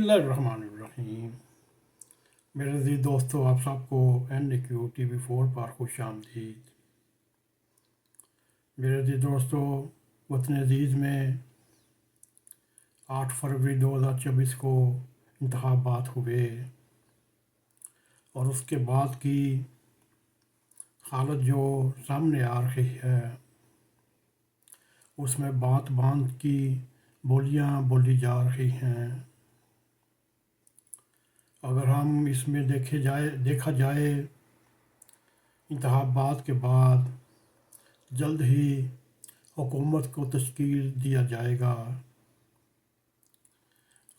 बिस्मिल्लाहिर्रहमानिर्रहीम। मेरे अज़ीज़ दोस्तों, आप सबको NQ TV4 पर खुश आमदीद। मेरे अज़ीज़ दोस्तों, वतन अज़ीज़ में 8 फरवरी 2024 को इंतखाबात हुए और उसके बाद की हालत जो सामने आ रही है उसमें बात बात की बोलियां बोली जा रही हैं। अगर हम इसमें देखा जाए इंतखाबात के बाद जल्द ही हुकूमत को तश्कील दिया जाएगा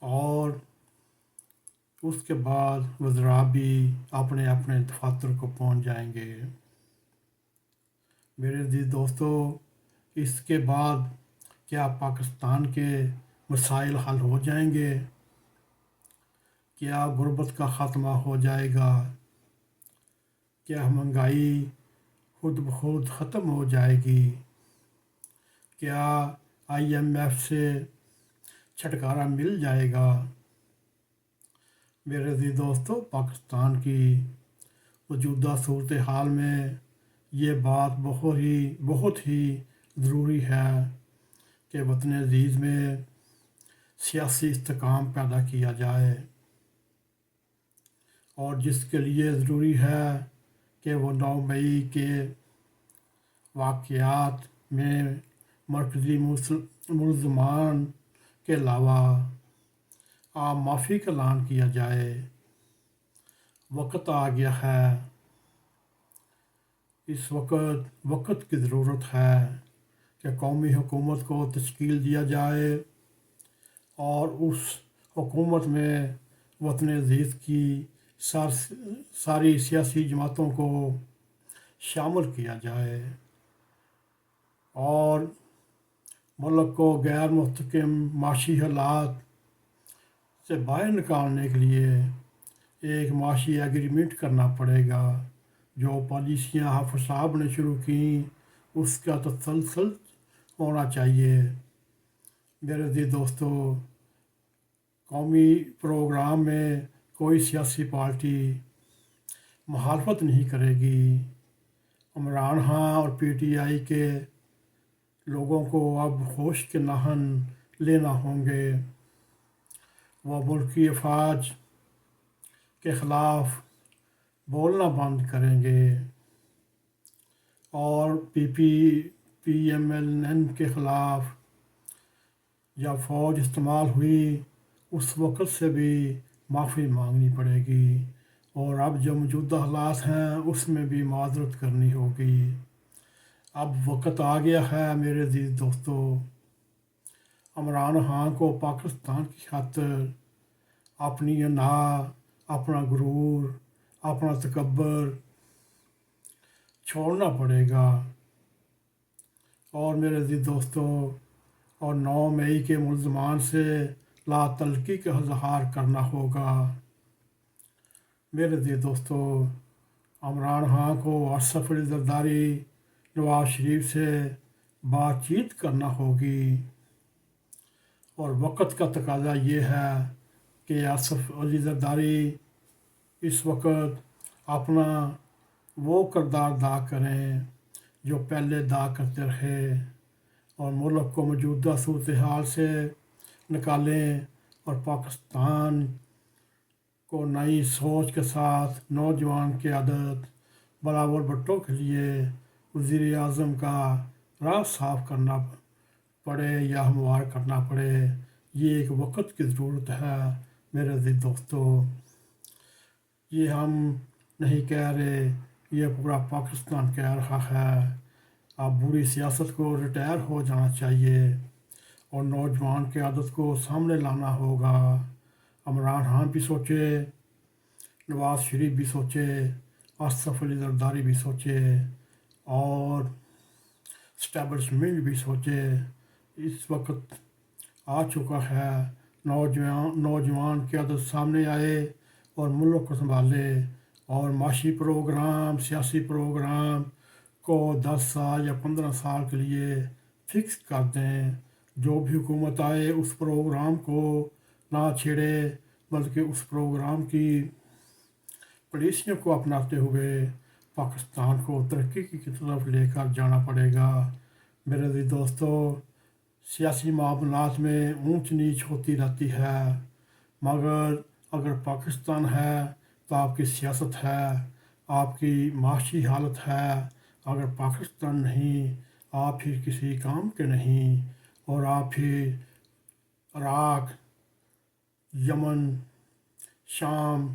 और उसके बाद वज़रा भी अपने अपने दफातर को पहुंच जाएंगे। मेरे अज़ीज़ दोस्तों, इसके बाद क्या पाकिस्तान के मसाइल हल हो जाएंगे? क्या गुर्बत का ख़ात्मा हो जाएगा? क्या महंगाई खुद ब खुद ख़त्म हो जाएगी? क्या IMF से छुटकारा मिल जाएगा? मेरे अज़ीज़ दोस्तों, पाकिस्तान की मौजूदा सूरत हाल में ये बात बहुत ही ज़रूरी है कि वतन अज़ीज़ में सियासी इस्तेकाम पैदा किया जाए और जिसके लिए ज़रूरी है कि वो 9 मई के वाक़यात में मरकज़ी मुलज़मान के अलावा आम माफ़ी का ऐलान किया जाए। वक्त आ गया है, इस वक्त की ज़रूरत है कि कौमी हुकूमत को तश्कील दिया जाए और उस हुकूमत में वतन अज़ीज़ की सारी सियासी जमातों को शामिल किया जाए और मुल्क को गैर मुस्तहकम माशी हालात से बाहर निकालने के लिए एक माशी एग्रीमेंट करना पड़ेगा। जो पॉलिसियाँ हाफिज़ साहब ने शुरू की उसका तसलसल होना चाहिए। मेरे अज़ीज़ दोस्तों, कौमी प्रोग्राम में कोई सियासी पार्टी मुखालफत नहीं करेगी। इमरान खान और PTI के लोगों को अब होश के नाहन लेना होंगे। वह मुल्की अफवाज के ख़िलाफ़ बोलना बंद करेंगे और PMLN के ख़िलाफ़ जब फ़ौज इस्तेमाल हुई उस वक़्त से भी माफ़ी मांगनी पड़ेगी और अब जो मौजूदा हालात हैं उसमें भी माज़रत करनी होगी। अब वक्त आ गया है मेरे अज़ीज़ दोस्तों, इमरान खान को पाकिस्तान की खातिर अपनी अना, अपना गुरूर, अपना तकब्बर छोड़ना पड़ेगा और मेरे अज़ीज़ दोस्तों, और 9 मई के मुलज़मान से लातल्की का इज़हार करना होगा। मेरे अज़ीज़ दोस्तों, इमरान खान को असफ़ अली ज़रदारी, नवाज़ शरीफ से बातचीत करना होगी और वक्त का तकाज़ा ये है कि असफ़ अली ज़रदारी इस वक्त अपना वो किरदार अदा करें जो पहले अदा करते रहे और मुल्क को मौजूदा सूरत हाल से निकालें और पाकिस्तान को नई सोच के साथ नौजवान क़यादत बिलावल भुट्टो के लिए वज़ीर आज़म का राह साफ़ करना पड़े या हमवार करना पड़े। ये एक वक्त की ज़रूरत है मेरे अज़ीज़ दोस्तों। ये हम नहीं कह रहे, ये पूरा पाकिस्तान कह रहा है। अब बुरी सियासत को रिटायर हो जाना चाहिए और नौजवान क़यादत को सामने लाना होगा। इमरान खान भी सोचे, नवाज़ शरीफ भी सोचे, असफ़ अली ज़रदारी भी सोचे और इस्टेब्लिशमेंट भी सोचे। इस वक्त आ चुका है, नौजवान क़यादत सामने आए और मुल्क को संभाले और माशी प्रोग्राम, सियासी प्रोग्राम को 10 साल या 15 साल के लिए फ़िक्स कर दें। जो भी हुकूमत आए उस प्रोग्राम को ना छेड़े बल्कि उस प्रोग्राम की पॉलिसियों को अपनाते हुए पाकिस्तान को तरक्की की तरफ लेकर जाना पड़ेगा। मेरे भी दोस्तों, सियासी मामलात में ऊंच नीच होती रहती है, मगर अगर पाकिस्तान है तो आपकी सियासत है, आपकी माशी हालत है। अगर पाकिस्तान नहीं, आप फिर किसी काम के नहीं, और आप फिर इराक़, यमन, शाम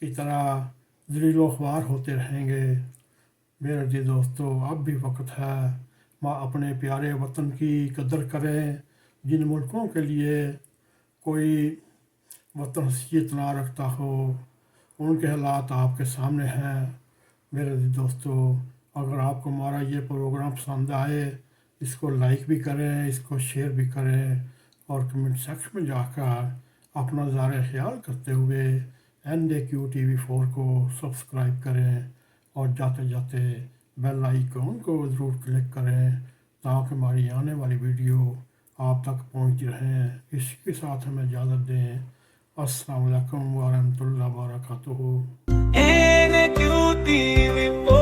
की तरह ज़लीलो ख्वार होते रहेंगे। मेरे जी दोस्तों, अब भी वक्त है, माँ अपने प्यारे वतन की कदर करें। जिन मुल्कों के लिए कोई वतन हसीयत ना रखता हो, उनके हालात आपके सामने हैं। मेरे जी दोस्तों, अगर आपको हमारा ये प्रोग्राम पसंद आए, इसको लाइक भी करें, इसको शेयर भी करें, और कमेंट सेक्शन में जाकर अपना ज़ाहिर ख्याल करते हुए NAQTV4 को सब्सक्राइब करें, और जाते जाते बेल आइकॉन को ज़रूर क्लिक करें ताकि हमारी आने वाली वीडियो आप तक पहुंच रहें। इसके साथ हमें इजाज़त दें। अस्सलाम वालेकुम व रहमतुल्लाहि व बरकातुहू। NAQTV4